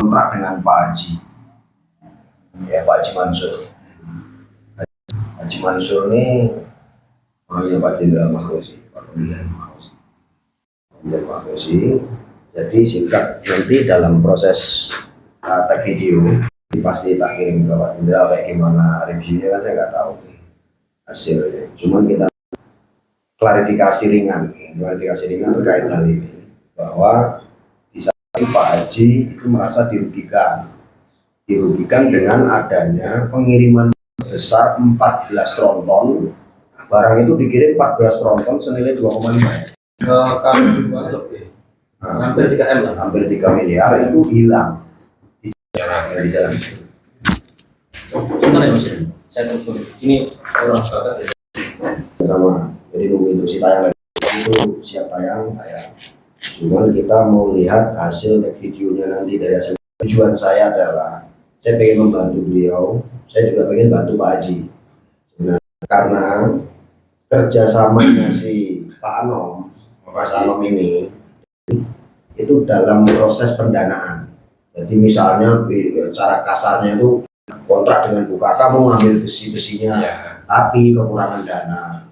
kontrak dengan Pak Haji, ya Pak Haji Mansur. Haji Mansur ini orangnya Pak Jenderal Mahfudzi, Jadi singkat, nanti dalam proses tag video pasti tak kirim ke Pak Jenderal kayak gimana reviewnya, kan saya nggak tahu hasilnya. Cuman kita klarifikasi ringan terkait hal ini, bahwa di saat Pak Haji itu merasa dirugikan dengan adanya pengiriman besar 14 tronton, barang itu dikirim 14 tronton senilai 2,5 hampir 3 M lah, hampir 3 miliar itu hilang di jalan. Sebentar ya Mas, saya telepon ini orang sama, jadi nunggu instruksi tayang itu siap tayang. Cuman kita mau lihat hasil tag videonya nanti dari hasil. Tujuan saya adalah saya pengen membantu beliau, saya juga pengen bantu Pak Haji sebenarnya, karena kerjasamanya si Pak Anom, Mas Anom ini itu dalam proses pendanaan. Jadi misalnya cara kasarnya itu kontrak dengan BUKK mau ngambil besi-besinya, tapi kekurangan dana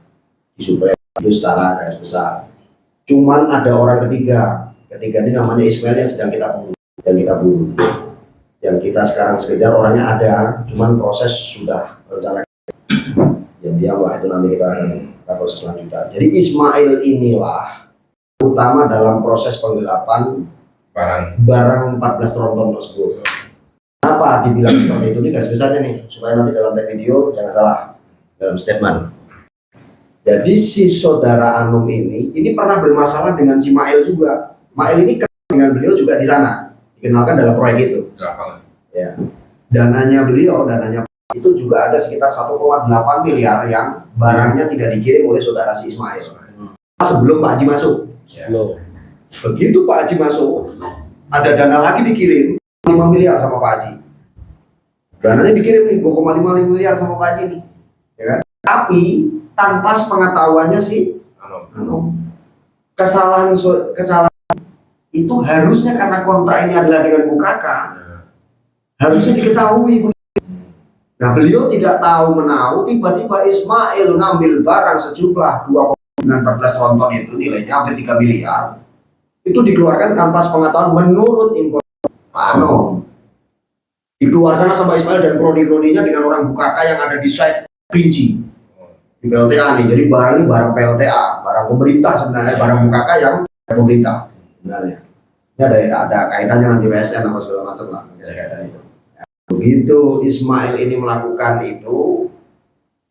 supaya itu secara garis besar. Cuman ada orang ketiga ini namanya Ismail yang sedang kita buru, yang kita sekarang sekejar. Orangnya ada, cuman proses sudah rencana yang dia itu nanti kita akan proses lanjutan. Jadi Ismail inilah utama dalam proses penggelapan barang 14 tronton tersebut. Kenapa dibilang seperti itu? Ini garis besarnya nih, supaya nanti dalam tag video jangan salah dalam statement. Jadi si saudara Anom ini pernah bermasalah dengan si Mail juga. Mail ini kenal dengan beliau juga di sana, dikenalkan dalam proyek itu. Ya. Dananya itu juga ada sekitar 1,8 miliar yang barangnya tidak dikirim oleh saudara si Ismail. Sebelum Pak Haji masuk. Begitu Pak Haji masuk, ada dana lagi dikirim 5 miliar sama Pak Haji. Dananya dikirim nih 2,5 miliar sama Pak Haji nih. Ya kan? Tapi tanpa sepengetahuannya si Anom. Kesalahan itu harusnya karena kontrak ini adalah dengan BUKK, harusnya diketahui. Nah, beliau tidak tahu menahu, tiba-tiba Ismail ngambil barang sejumlah 2,14 tronton itu nilainya hampir 3 miliar. Itu dikeluarkan tanpa sepengetahuan menurut impor Pak Anom. Dikeluarkan sama Ismail dan kroni-kroninya dengan orang BUKK yang ada di site Rinci. Di PLTA nih, jadi barang ini barang PLTA, barang pemerintah sebenarnya, barang BUKK yang pemerintah sebenarnya. Ini ada kaitannya nanti BSN apa segala macam lah, kaitan itu. Ya, begitu Ismail ini melakukan itu,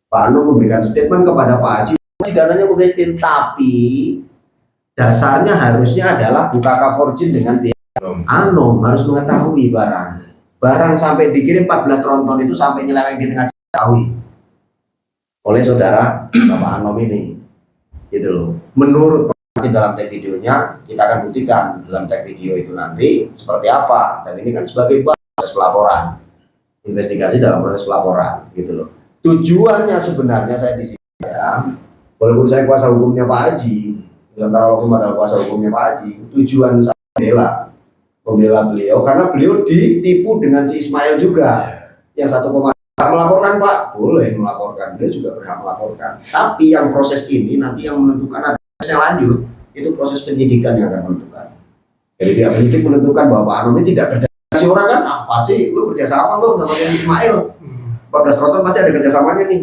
Pak Anom memberikan statement kepada Pak Haji, dananya kemudian, tapi dasarnya harusnya adalah BUKK Forging dengan pihak Anom harus mengetahui barang sampai dikirim 14 tronton itu sampai nyeleweng di tengah Ciawi oleh saudara Bapak Anom ini, gitu loh. Menurut nanti dalam tag videonya kita akan buktikan dalam tag video itu nanti seperti apa, dan ini kan sebagai proses pelaporan, investigasi dalam proses pelaporan, gitu loh. Tujuannya sebenarnya saya di sini ya, walaupun saya kuasa hukumnya Pak Haji, antara hukum adalah kuasa hukumnya Pak Haji, tujuan saya membela beliau karena beliau ditipu dengan si Ismail juga, yang 1, melaporkan Pak, boleh melaporkan, beliau juga berhak melaporkan. Tapi yang proses ini nanti yang menentukan ada prosesnya lanjut, itu proses penyidikan yang akan menentukan. Jadi dia penyidik menentukan bahwa Pak Anom ini tidak kerjasama. Si orang kan apa sih, lu kerjasama lu sama yang Ismail, 14 tronton pasti ada kerjasamanya nih.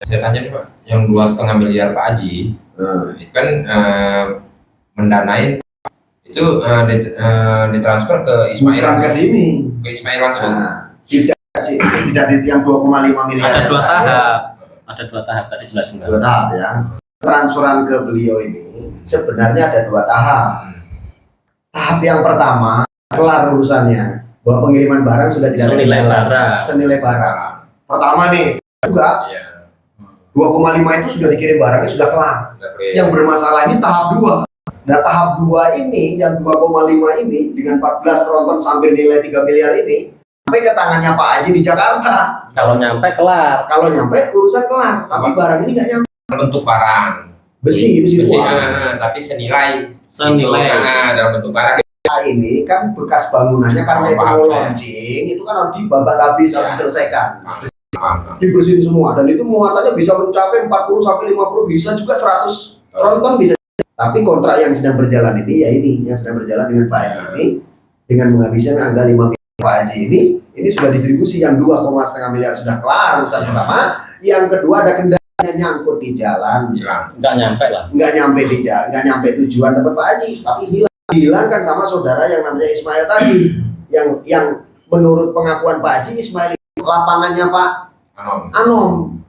Saya tanya nih Pak, yang 2,5 miliar Pak Haji, itu kan mendanain itu ditransfer ke Ismail. Bukan ke sini, ke Ismail langsung. Tidak yang 2,5 miliar. Ada dua tahap tadi jelas enggak? 2 tahap ya. Transferan ke beliau ini sebenarnya ada 2 tahap. Tahap yang pertama kelar urusannya, bahwa pengiriman barang sudah tidak senilai barang. Pertama nih juga 2,5 itu sudah dikirim barangnya sudah kelar. Yang bermasalah ini tahap 2. Nah, tahap 2 ini yang 2,5 ini dengan 14 tronton sampai nilai 3 miliar ini sampai ke tangannya Pak Haji di Jakarta. Kalau nyampe kelar. Kalau nyampe urusan kelar, tapi barang ini nggak nyampe. Bentuk barang. Besi tapi senilai. Dalam bentuk barang ini kan bekas bangunannya karena itu mau launching, itu kan harus dibabat habis, harus diselesaikan. Dibersihin semua, dan itu muatannya bisa mencapai 40 sampai 50, bisa juga 100 tronton bisa. Tapi kontrak yang sedang berjalan ini, ya ini yang sedang berjalan dengan Pak Haji ini, dengan menghabiskan angka 5 miliar Pak Haji ini sudah distribusi. Yang 2,5 miliar sudah kelar urusan pertama, yang kedua ada kendalanya nyangkut di jalan, nggak nyampe lah, nggak nyampe di jalan, nggak nyampe tujuan tempat Pak Haji, tapi dihilangkan sama saudara yang namanya Ismail tadi, yang menurut pengakuan Pak Haji, Ismail lapangannya Pak Anom.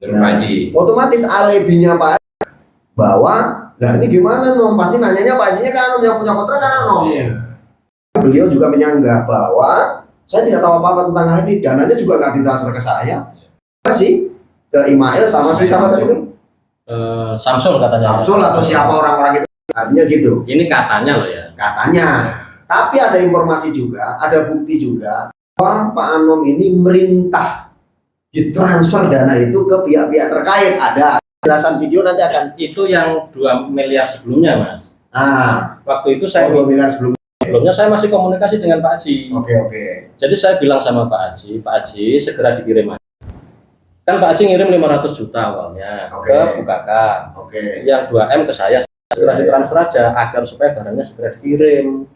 Nah, otomatis alibinya Pak Haji bahwa, nah ini gimana Nom, pasti nanyanya Pak Hajinya kan Anom, yang punya kontrak kan Anom. Beliau juga menyanggah bahwa saya tidak tahu apa-apa tentang hal ini, dananya juga nggak ditransfer ke saya, masih ke Imail sama si siapa tadi itu? Samsul katanya. Samsul atau siapa orang-orang itu, artinya gitu. Ini katanya loh ya. Katanya. Tapi ada informasi juga, ada bukti juga bahwa Pak Anom ini merintah ditransfer dana itu ke pihak-pihak terkait. Ada penjelasan video nanti akan. Itu yang 2 miliar sebelumnya, Mas. Waktu itu saya 2 miliar sebelumnya saya masih komunikasi dengan Pak Haji. Oke. Jadi saya bilang sama Pak Haji segera dikirim aja. Kan Pak Haji ngirim 500 juta awalnya ke BUKK. Yang 2M ke saya, segera ditransfer aja agar supaya barangnya segera dikirim.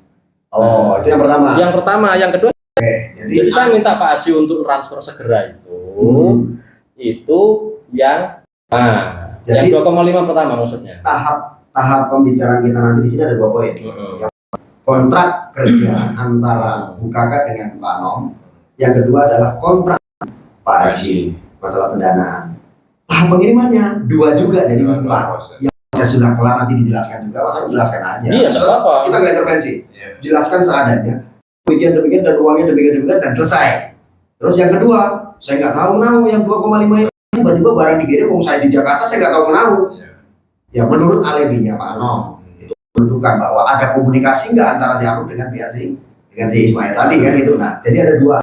Itu yang pertama. Yang kedua, jadi saya minta Pak Haji untuk transfer segera itu. Itu yang jadi, yang 2,5 pertama maksudnya. Tahap pembicaraan kita nanti di sini ada 2 poin. Yang kontrak kerja antara BUKK dengan Pak Anom. Yang kedua adalah kontrak Pak Haji, masalah pendanaan. Tahap pengirimannya 2 juga, jadi 4. Yang sudah kelar nanti dijelaskan juga, masa jelaskan aja. Iya, apa? Kita nggak intervensi. Jelaskan seadanya. Demikian dan uangnya demikian dan selesai. Terus yang kedua, saya nggak tahu menahu yang 2,5 ini tiba-tiba barang dikirim, saya di Jakarta saya nggak tahu menahu. Ya menurut alibinya Pak Anom itu menentukan bahwa ada komunikasi nggak antara si Anom dengan si Ismail tadi kan gitu. Nah, jadi ada 2.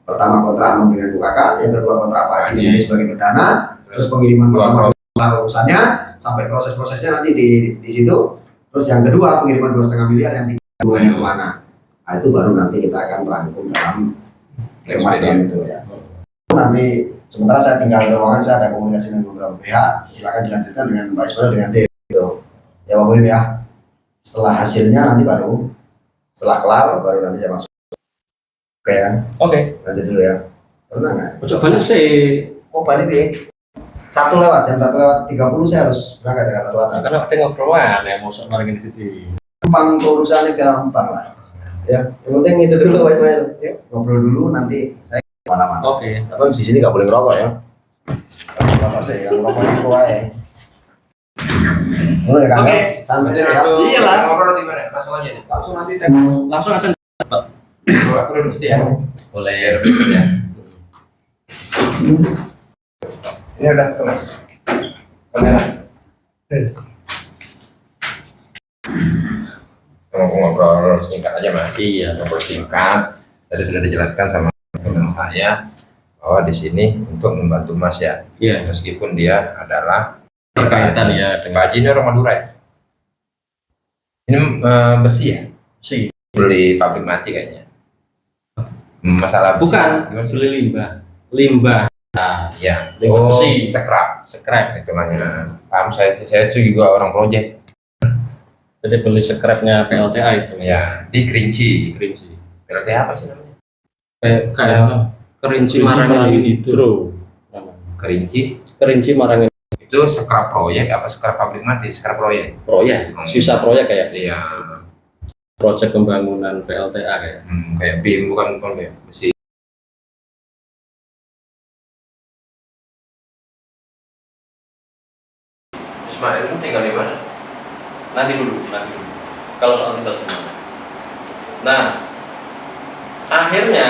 Pertama kontrak Anom dengan BUKK, yang kedua kontrak Pak Haji ini sebagai perdana, terus pengiriman pertama urusannya sampai proses-prosesnya nanti di situ. Terus yang kedua pengiriman 2,5 miliar yang 3 kemana? Nah, itu baru nanti kita akan merangkum dalam kemasan itu ya. Nanti sementara saya tinggal di ruangan, saya ada komunikasi dengan beberapa pihak. Silakan dilanjutkan dengan Pak Ismail dengan D. Gitu. Ya Pak Boim ya. Setelah hasilnya nanti setelah kelar baru nanti saya masuk. Oke kan? Oke. Lanjut dulu ya. Tenang nggak? Coba sih. Oh balik deh. Jam 1:30 saya harus berangkat Jakarta Selatan. Karena ada ngobrolan ya, mau sama ini gitu. Gampang, urusannya gampang lah. Ya, yang penting itu dulu Pak Ismail. Ya, ngobrol dulu nanti saya kemana-mana. Oke. Tapi di sini nggak boleh ngerokok ya. Ngerokok sih, yang ngerokok itu ya. Boleh kan? Oke. Santai ya. Iya lah. Ngobrol di mana? Langsung aja deh. Langsung aja. Aku duduk situ ya. Boleh. Ya. Ini udah Mas. Kamera. Ngobrol singkat aja Mas. Iya. Ngobrol singkat. Tadi sudah dijelaskan sama teman saya bahwa di sini untuk membantu Mas ya. Iya. Meskipun dia adalah Berkaitan ya dengan Pak Haji ini orang Madura ya. Ini besi ya. si. Beli pabrik mati kayaknya. Masalah besi. Bukan. Beli limbah. Nah, Ya, limbah besi. scrap Scrap. itu namanya. Paham saya juga orang proyek. Jadi beli scrapnya PLTA itu. Ya, di Kerinci. Kerinci. PLTA apa sih namanya? Kayak Kerinci Marangin Hidro. Kerinci Marangin itu scrap proyek apa scrap pabrik mati? Scrap proyek. proyek. Sisa proyek kayak Iya. proyek pembangunan PLTA kayak. Kayak BIM bukan kayak besi. Ismail itu tinggal di mana? Nanti dulu. Kalau soal tinggal di mana. Nah, akhirnya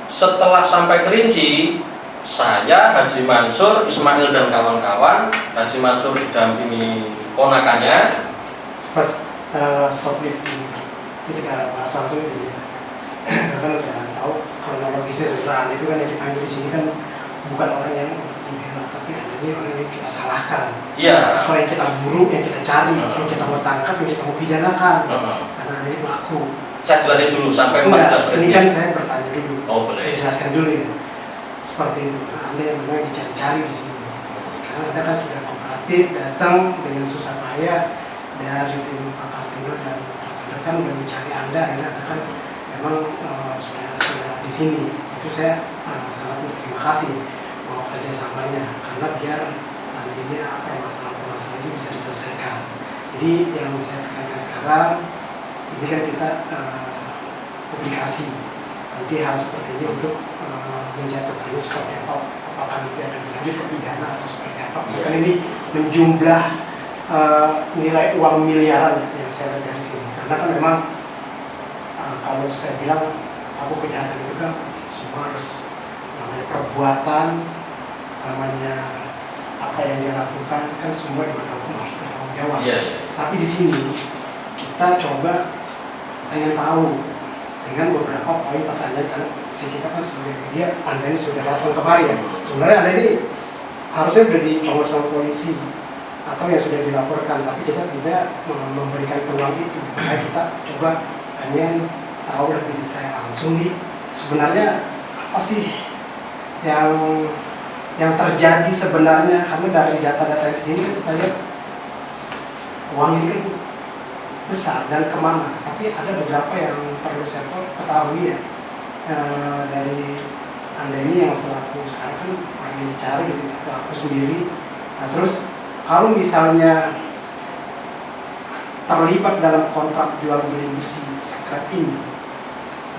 setelah sampai Kerinci, saya Haji Mansur, Ismail dan kawan-kawan, Haji Mansur didampingi ponakannya. Pas stop itu ketika Mas langsung ini kan udah tahu kronologisnya sebenarnya itu kan yang dipanggil di sini kan bukan orang yang dibela, tapi Anda ini orang yang kita salahkan. Iya. Atau yang kita buru, yang kita cari, yang kita mau tangkap, yang kita mau pidanakan. Karena Anda ini pelaku. Saya jelasin dulu sampai Enggak, 14 ini menit. kan saya bertanya dulu. Oh, boleh. Saya jelaskan dulu ya. Seperti itu. Nah, Anda yang memang dicari-cari di sini. Sekarang Anda kan sudah kooperatif, datang dengan susah payah dari tim Pak Kartino dan rekan-rekan udah mencari Anda. Akhirnya Anda kan memang sudah di sini. Itu saya sangat berterima kasih mau kerjasamanya karena biar nantinya permasalahan-permasalahan itu bisa diselesaikan. Jadi yang saya tekankan sekarang ini kan kita publikasi, nanti hal seperti ini untuk menjatuhkannya seperti apa, apakah nanti akan dilanjut ke pidana atau seperti apa. Kan ini menjumlah nilai uang miliaran yang saya lihat dari sini, karena kan memang kalau saya bilang aku kejahatan itu kan semua harus namanya perbuatan, namanya apa yang dia lakukan kan semua di mata hukum harus bertanggung jawab. Tapi di sini kita coba pengen tahu dengan beberapa poin pertanyaan, karena si kita kan sebagai media, Anda ini sudah datang kemari ya. Sebenarnya Anda ini harusnya sudah dicongol sama polisi atau yang sudah dilaporkan, tapi kita tidak memberikan peluang itu. Makanya kita coba pengen tahu lebih detail langsung nih sebenarnya apa sih yang terjadi sebenarnya, karena dari data-data di sini kita lihat uang ini kan besar dan kemana, tapi ada beberapa yang perlu saya ketahui ya, dari Anda ini yang selaku sekarang kan orang yang dicari gitu ya, pelaku sendiri. Nah terus kalau misalnya terlibat dalam kontrak jual beli besi scrap ini,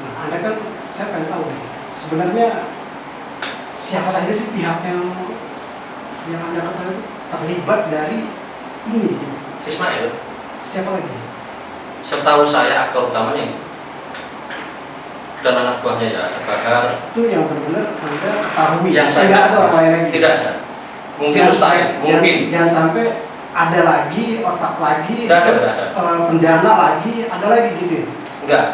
nah Anda kan saya pengen tahu deh sebenarnya siapa saja sih pihak yang Anda ketahui terlibat dari ini gitu. Ismail, Siapa lagi? setahu saya aktor utamanya itu. Dan anak buahnya ya, ada Bahar. Itu yang benar-benar Anda ketahui. Yang saya Tidak ada orang lain lagi. Tidak ada. Mungkin Jangan mustahil, mungkin. Jangan sampai ada lagi, otak lagi, Tidak ada, terus tidak ada. pendana lagi, ada lagi gitu. Enggak.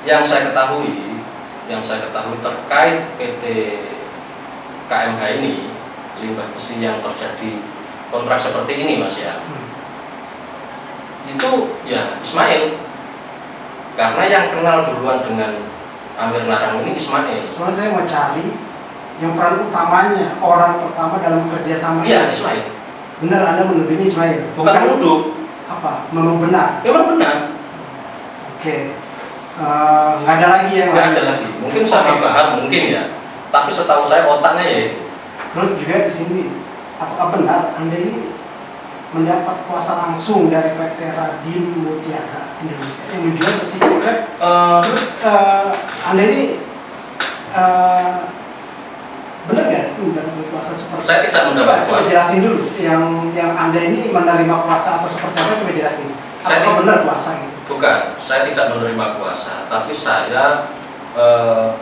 Yang saya ketahui terkait PT KMH ini, limbah besi yang terjadi kontrak seperti ini Mas ya. Itu ya Ismail, karena yang kenal duluan dengan Amir Narang ini Ismail. Soalnya saya mau cari yang peran utamanya, orang pertama dalam kerjasama. Iya Ismail. Benar Anda menuduh ini Ismail? Bukan menuduh. Apa? Memang benar? Memang benar. Oke. Nggak ada lagi yang Nggak lain? ada lagi. Mungkin sama Bahar mungkin ya. Tapi setahu saya otaknya ya itu. Terus juga di sini, apakah benar Anda ini mendapat kuasa langsung dari PT Radin Mutiara Indonesia yang menjual besi scrap? Terus Anda ini benar nggak itu mendapat kuasa seperti? Saya tidak mendapat Coba kuasa. jelasin dulu yang Anda ini menerima kuasa atau seperti apa? Coba jelasin. Apakah benar kuasa gitu? Bukan, saya tidak menerima kuasa, tapi saya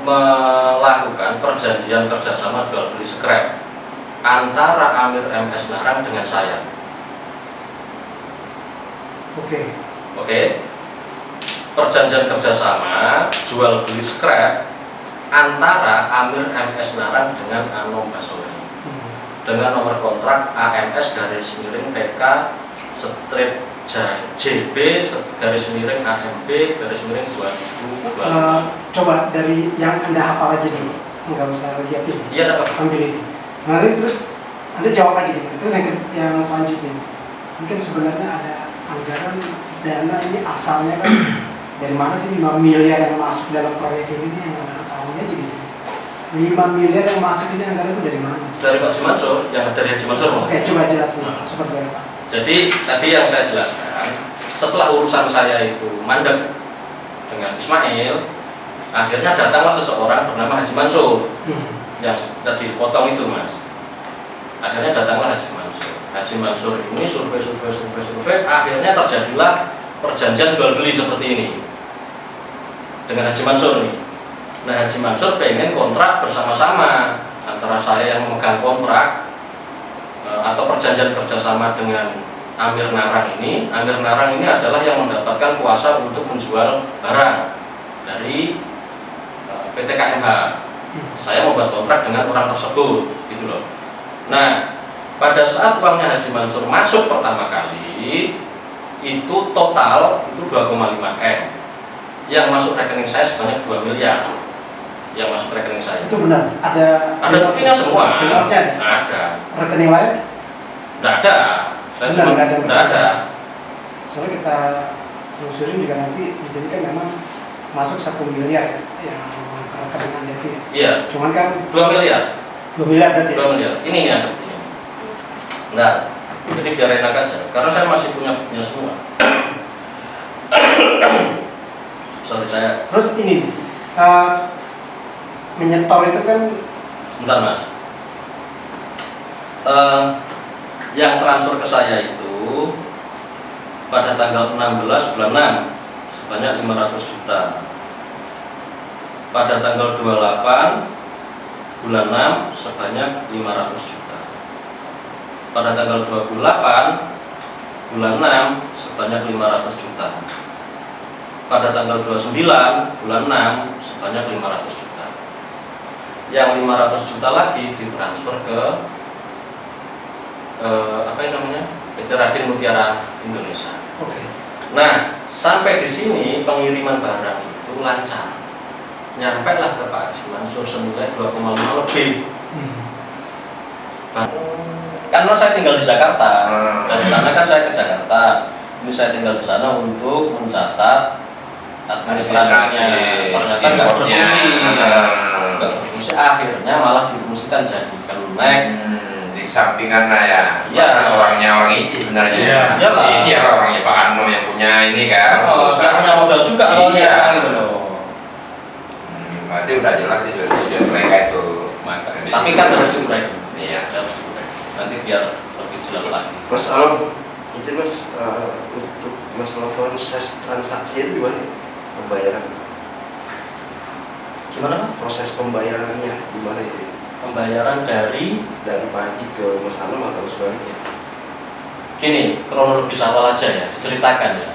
melakukan perjanjian kerjasama jual beli scrap antara Amir MS Narang dengan saya. Oke. Perjanjian kerjasama jual beli scrap antara Amir MS Narang dengan Anom Basori dengan nomor kontrak AMS garis miring PK strip JB garis miring AMB garis miring 2025. Coba dari yang Anda hafal aja dulu, nggak usah lihat ini. Iya dapat. Sambil ini. Nah ini terus Anda jawab aja gitu. Terus yang selanjutnya, ini kan sebenarnya ada anggaran dana ini asalnya kan dari mana sih 5 miliar yang masuk dalam proyek ini yang Anda ketahui aja gitu. 5 miliar yang masuk ini anggaran itu dari mana? Dari Pak Haji Mansur, yang dari Haji Mansur. Oke, coba jelasin seperti apa. Jadi tadi yang saya jelaskan, setelah urusan saya itu mandek dengan Ismail, akhirnya datanglah seseorang bernama Haji Mansur yang tadi potong itu Mas. Akhirnya datanglah Haji Mansur. Haji Mansur ini survei, akhirnya terjadilah perjanjian jual beli seperti ini dengan Haji Mansur nih. Nah Haji Mansur pengen kontrak bersama-sama antara saya yang memegang kontrak atau perjanjian kerjasama dengan Amir Narang ini. Amir Narang ini adalah yang mendapatkan kuasa untuk menjual barang dari PT KMH. Saya membuat kontrak dengan orang tersebut, gitu loh. Nah, pada saat uangnya Haji Mansur masuk pertama kali, itu total itu 2,5 M. Yang masuk rekening saya sebanyak 2 miliar. Yang masuk rekening saya. Itu benar. Ada buktinya semua. Ada. Ada. Rekening lain? Tidak ada. Saya Benar, cuma nggak tidak ada. Soalnya kita telusurin juga nanti di sini kan memang masuk 1 miliar yang ke rekening Anda itu ya. Iya. Cuman kan 2 miliar. 2 miliar berarti. 2 miliar. Ini ada buktinya. Nah, jadi biar enak aja. Karena saya masih punya buktinya semua. Sorry saya. Terus ini menyetor itu kan. Bentar Mas. Yang transfer ke saya itu pada tanggal 16 bulan 6 sebanyak 500 juta. Pada tanggal 28 bulan 6 sebanyak 500 juta. Pada tanggal 28 bulan 6 sebanyak 500 juta. Pada tanggal 29 bulan 6 sebanyak 500 juta. Yang 500 juta lagi ditransfer ke apa yang namanya? PT Radin Mutiara Indonesia. Oke. Nah, sampai di sini pengiriman barang itu lancar. Nyampe lah ke Pak Haji Mansur senilai 2,5 lebih. Karena saya tinggal di Jakarta, dari sana kan saya ke Jakarta. Ini saya tinggal di sana untuk mencatat administrasinya. Ternyata nggak berfungsi, nggak berfungsi. Akhirnya malah difungsikan jadi Kelunek. Sampingan lah ya. Iya. Orangnya orang ini sebenarnya. Iya. Iyalah. Ini orangnya Pak Anno yang punya ini kan. Oh, nggak punya modal juga awalnya. Iya. Gitu loh. Berarti udah jelas itu tujuan mereka itu. Tapi kan harus diurai. Iya. Harus diurai. Nanti biar lebih jelas lagi. Mas Alam, itu Mas untuk masalah proses transaksi itu gimana? Pembayaran? Gimana Pak? Proses pembayarannya gimana itu? Pembayaran dari Pak Haji ke Mas Alam atau sebaliknya? gini, kronologis awal aja ya, diceritakan ya.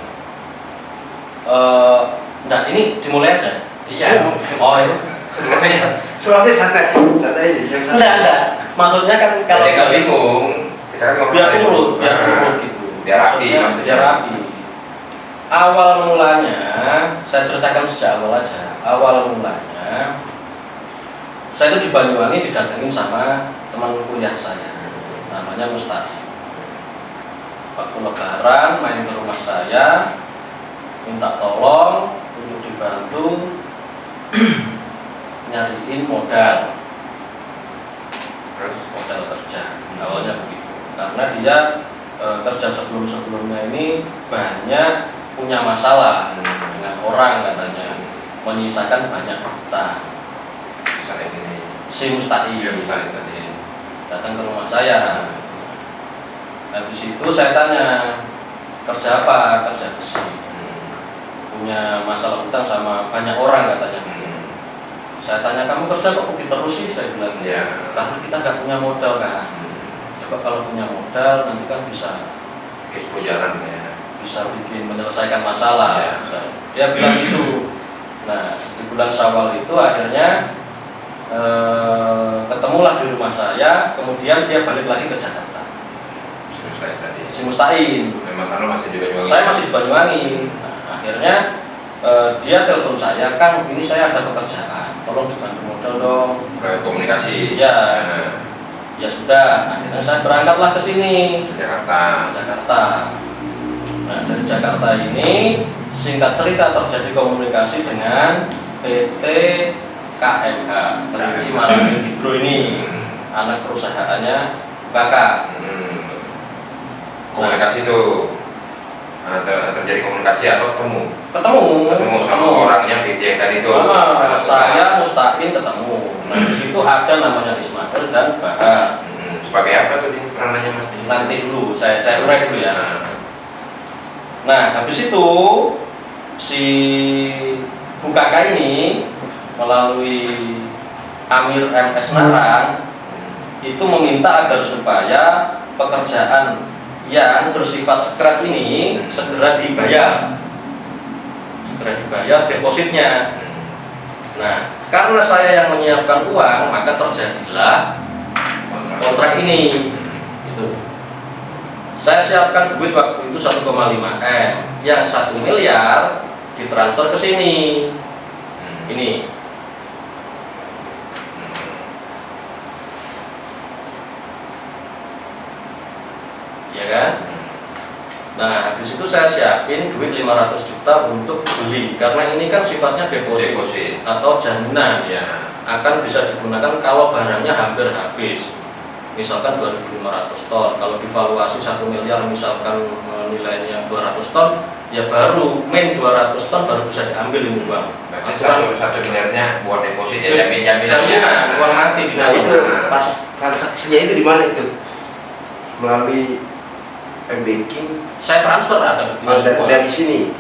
Nah ini dimulai aja. Iya. Oh iya. Soalnya santai yang santai. Enggak. Maksudnya kan kalau Jadi nggak bingung. Kita kan biar urut gitu. Biar rapi maksudnya. Biar rapi. Awal mulanya, saya ceritakan sejak awal aja. Awal mulanya, saya itu di Banyuwangi didatengin sama teman kuliah saya, namanya Mustahil. Waktu lebaran main ke rumah saya, minta tolong untuk dibantu nyariin modal, terus modal kerja. Awalnya begitu, karena dia kerja sebelumnya ini banyak punya masalah dengan orang katanya, menyisakan banyak hutang. Misalnya ini. Si Mustahil tadi. datang ke rumah saya. Habis itu saya tanya, kerja apa? Kerja besi. Punya masalah hutang sama banyak orang katanya. Saya tanya, kamu kerja kok begitu terus sih? Saya bilang, Ya. karena kita nggak punya modal kan. Coba kalau punya modal nanti kan bisa Kesepujaran ya. bisa bikin menyelesaikan masalah. Ya. Dia bilang gitu. Nah di bulan Syawal itu akhirnya ketemulah di rumah saya. Kemudian dia balik lagi ke Jakarta. Selesai tadi. Si Mustahil. Mas Anno masih di Banyuwangi. Saya masih di Banyuwangi. Nah, akhirnya dia telepon saya, Kang, ini saya ada pekerjaan, tolong dibantu modal dong. Proyek komunikasi. Ya, ya sudah. Akhirnya saya berangkatlah ke sini, Jakarta. Nah dari Jakarta ini, singkat cerita terjadi komunikasi dengan PT KMH, Kerinci Maramil Hidro ini, anak perusahaannya Kakak. Komunikasi itu terjadi komunikasi atau ketemu sama orangnya PT yang tadi itu. Saya Mustahil ketemu. Nah di situ ada namanya Ismail dan Bahar. Sebagai apa tuh di peranannya Mas? Nanti dulu, saya urai dulu ya. Nah habis itu si Bukaka ini melalui Amir MS Narang itu meminta agar supaya pekerjaan yang bersifat sekret ini segera dibayar depositnya. Nah karena saya yang menyiapkan uang, maka terjadilah kontrak ini. Gitu. Saya siapkan duit waktu itu 1,5 M, yang 1 miliar ditransfer ke sini. Ini. Ya kan? Nah, di situ saya siapin duit 500 juta untuk beli, karena ini kan sifatnya deposit atau jaminan, Ya. akan bisa digunakan kalau barangnya hampir habis. Misalkan 2.500 ton, kalau divaluasi 1 miliar misalkan nilainya 200 ton, ya baru main 200 ton baru bisa diambil ini uang. Berarti satu miliarnya buat deposit ya, jaminan uang mati di Nah dalam. itu pas transaksinya itu di mana itu? Melalui M-Banking Saya transfer ada dari sini.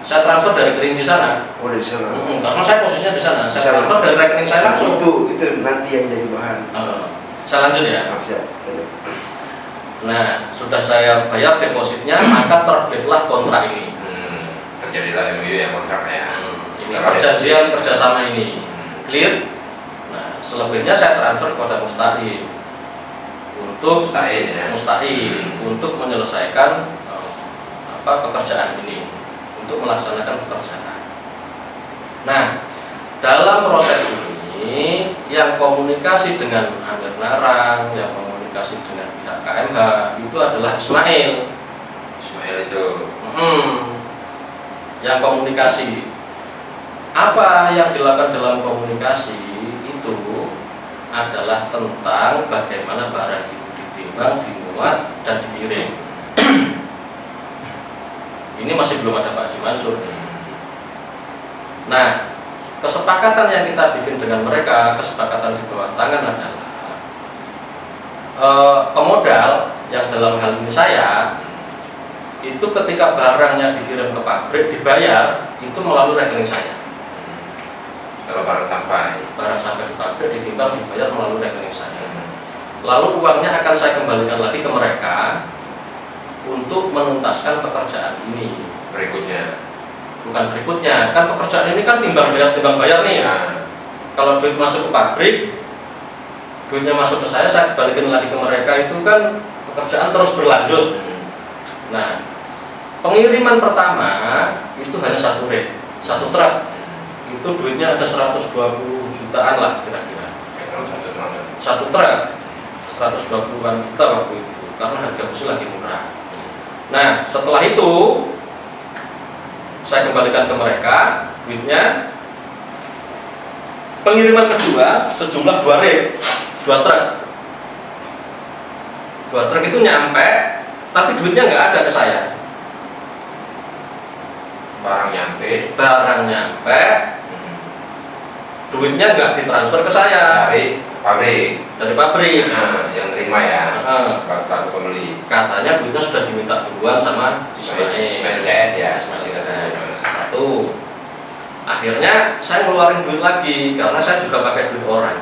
Saya transfer dari Kerinci sana. Oh dari sana. Karena saya posisinya di sana. Saya Di sana. transfer dari rekening saya langsung. Itu nanti yang jadi bahan. Saya lanjut ya. Siap. Nah, sudah saya bayar depositnya, maka terbitlah kontrak ini. Terjadilah MOU yang kontraknya. Ini perjanjian kerjasama ini. Clear? Nah, selebihnya saya transfer kepada Mustahil untuk untuk menyelesaikan pekerjaan ini, untuk melaksanakan pekerjaan. Nah, dalam proses ini yang komunikasi dengan Amir Narang, yang komunikasi dengan pihak KMH itu adalah Ismail. Ismail itu Yang komunikasi. Apa yang dilakukan dalam komunikasi itu adalah tentang bagaimana barang itu ditimbang, dimuat, dan dikirim. Ini masih belum ada Pak Haji Mansur. Nah, kesepakatan yang kita bikin dengan mereka, kesepakatan di bawah tangan adalah pemodal yang dalam hal ini saya, itu ketika barangnya dikirim ke pabrik dibayar itu melalui rekening saya. Setelah barang sampai di pabrik ditimbang dibayar melalui rekening saya. Lalu uangnya akan saya kembalikan lagi ke mereka untuk menuntaskan pekerjaan ini. Bukan berikutnya, kan pekerjaan ini kan timbang bayar nih. Kalau duit masuk ke pabrik, duitnya masuk ke saya balikin lagi ke mereka, itu kan pekerjaan terus berlanjut. Nah, pengiriman pertama itu hanya satu truk. Itu duitnya ada 120 jutaan lah kira-kira. Satu truk 120-an juta waktu itu, karena harga besi lagi murah. Nah, setelah itu saya kembalikan ke mereka duitnya. Pengiriman kedua sejumlah 2 truk. 2 truk itu nyampe, tapi duitnya nggak ada ke saya. Barang nyampe, duitnya nggak ditransfer ke saya dari pabrik. Yang terima ya, selaku pembeli. Katanya duitnya sudah diminta duluan sama Ismail CS ya. Satu. Akhirnya saya ngeluarin duit lagi karena saya juga pakai duit orang.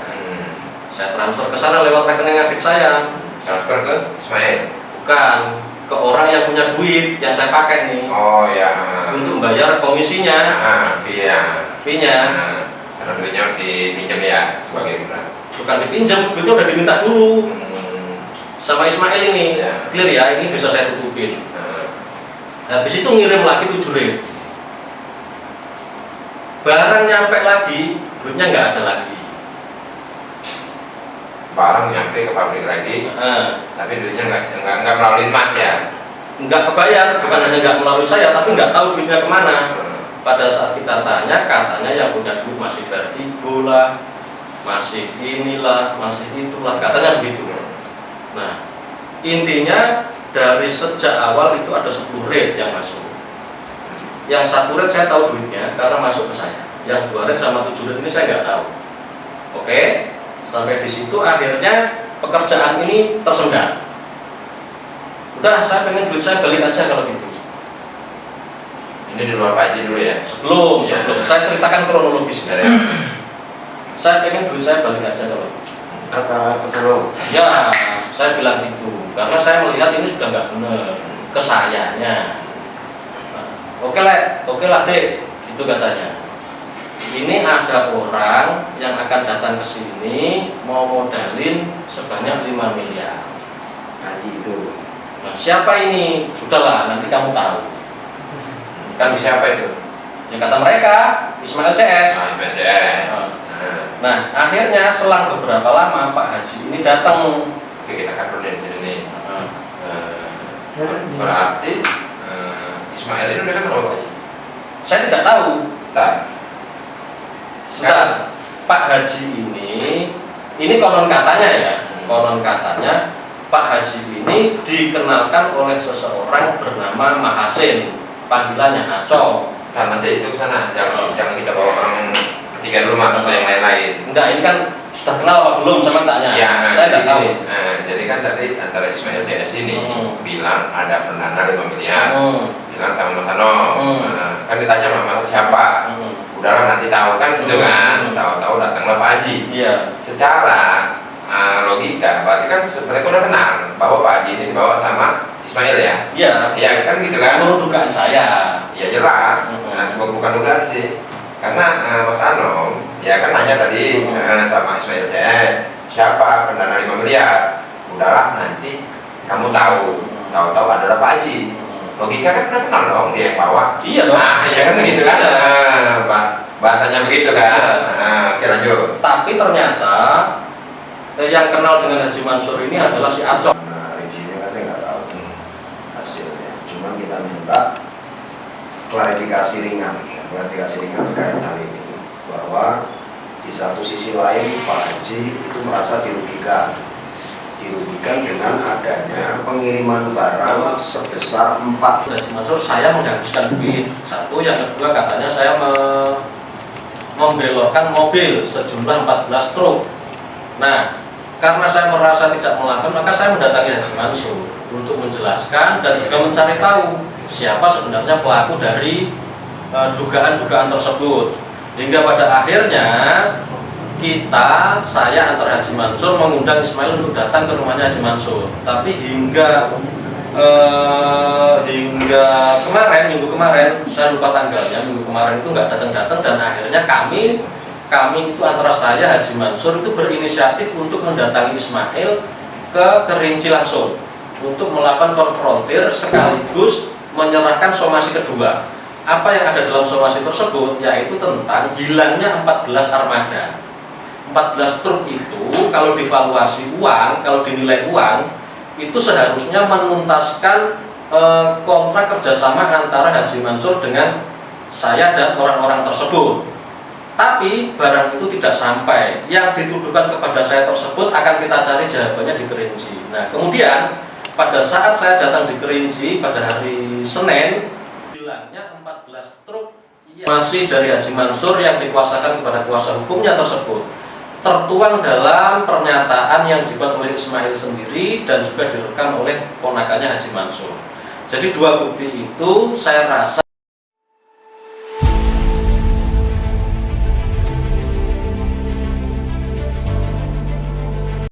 Saya transfer ke sana lewat rekening adik saya. Transfer ke Ismail? Bukan, ke orang yang punya duit yang saya pakai nih. Oh ya. Untuk bayar komisinya. Fee-nya. Karena duitnya dipinjam ya sebagai murah. Bukan dipinjam, duitnya udah diminta dulu sama Ismail ini. Clear ya, ini bisa saya tutupin. Habis itu ngirim lagi 7 rem. Barang nyampe lagi, duitnya nggak ada lagi. Barang nyampe ke pabrik lagi, tapi duitnya nggak melalui Mas ya? Nggak kebayar, bukan hanya nggak melalui saya, tapi nggak tahu duitnya kemana. Pada saat kita tanya, katanya yang punya duit masih Vertigo lah, masih inilah, masih itulah, katanya begitu. Nah, intinya dari sejak awal itu ada 10 rate yang masuk. Yang 1 rate saya tahu duitnya karena masuk ke saya. Yang 2 rate sama 7 rate ini saya nggak tahu. Oke, sampai di situ akhirnya pekerjaan ini tersendat. Udah, saya pengen duit saya balik aja kalau gitu. Ini di luar Pak Haji dulu ya? Sebelum saya ceritakan kronologisnya. Saya pengen duit saya balik aja kalau gitu. Kata pesanan. Ya, saya bilang itu karena saya melihat ini sudah nggak benar ke sayanya. Oke lah dek, gitu katanya. ini ada orang yang akan datang ke sini mau modalin sebanyak 5 miliar. Haji itu. Nah, siapa ini? Sudahlah, nanti kamu tahu. Kan siapa itu? Ya kata mereka, Ismail CS. Ismail CS. Nah, akhirnya selang beberapa lama Pak Haji ini datang. Oke, kita kan di sini nih. Ya, Berarti Ismail ini udah kenal Pak Haji? Saya tidak tahu. Tak. Sebentar, Pak Haji ini konon katanya ya, konon katanya Pak Haji ini dikenalkan oleh seseorang bernama Mahasin, panggilannya Acong. Nah, nanti itu ke sana, jangan kita bawa orang ketiga dulu atau yang lain-lain. Enggak, ini kan sudah kenal apa belum sama tanya. Ya, Saya tidak tahu. Jadi kan tadi antara Ismail CS ini bilang ada pendana 5 miliar, bilang sama Mas Ano, kan ditanya sama siapa, udahlah nanti tahu kan situ kan, tahu-tahu datanglah Pak Haji. Iya. Secara logika, berarti kan mereka udah kenal bahwa Pak Haji ini dibawa sama Ismail ya. Iya. Iya kan gitu kan? Menurut dugaan saya. Ya jelas. Nah, bukan dugaan sih. Karena Mas Ano, ya kan nanya tadi sama Ismail CS, siapa pendana 5 miliar? Udahlah nanti kamu tahu. Tahu-tahu adalah Pak Haji. Logika kan udah kenal dong dia yang bawa. Iya dong. Nah, ya kan begitu kan? Bahasanya begitu kan? Oke lanjut. Tapi ternyata yang kenal dengan Haji Mansur ini adalah si Acong. Nah, reviewnya kan saya nggak tahu hasilnya. Cuman kita minta klarifikasi ringan, ya, klarifikasi ringan terkait hal ini, bahwa di satu sisi lain Pak Haji itu merasa dirugikan dengan adanya pengiriman barang sebesar 4. Haji Mansur saya menghabiskan duit. Satu, yang kedua katanya saya membelokkan mobil sejumlah 14 truk. Nah, karena saya merasa tidak melanggar, maka saya mendatangi Haji Mansur untuk menjelaskan dan juga mencari tahu siapa sebenarnya pelaku dari dugaan-dugaan tersebut. Hingga pada akhirnya saya antar Haji Mansur mengundang Ismail untuk datang ke rumahnya Haji Mansur. Tapi hingga kemarin, minggu kemarin, saya lupa tanggalnya, minggu kemarin itu nggak datang-datang, dan akhirnya kami itu antara saya Haji Mansur itu berinisiatif untuk mendatangi Ismail ke Kerinci langsung untuk melakukan konfrontir sekaligus menyerahkan somasi kedua. Apa yang ada dalam somasi tersebut yaitu tentang hilangnya 14 armada. 14 truk itu kalau divaluasi uang, kalau dinilai uang, itu seharusnya menuntaskan kontrak kerjasama antara Haji Mansur dengan saya dan orang-orang tersebut. Tapi barang itu tidak sampai. Yang dituduhkan kepada saya tersebut akan kita cari jawabannya di Kerinci. Nah, kemudian pada saat saya datang di Kerinci pada hari Senin, hilangnya 14 truk masih dari Haji Mansur yang dikuasakan kepada kuasa hukumnya tersebut tertuang dalam pernyataan yang dibuat oleh Ismail sendiri dan juga direkam oleh ponakannya Haji Mansur. Jadi dua bukti itu saya rasa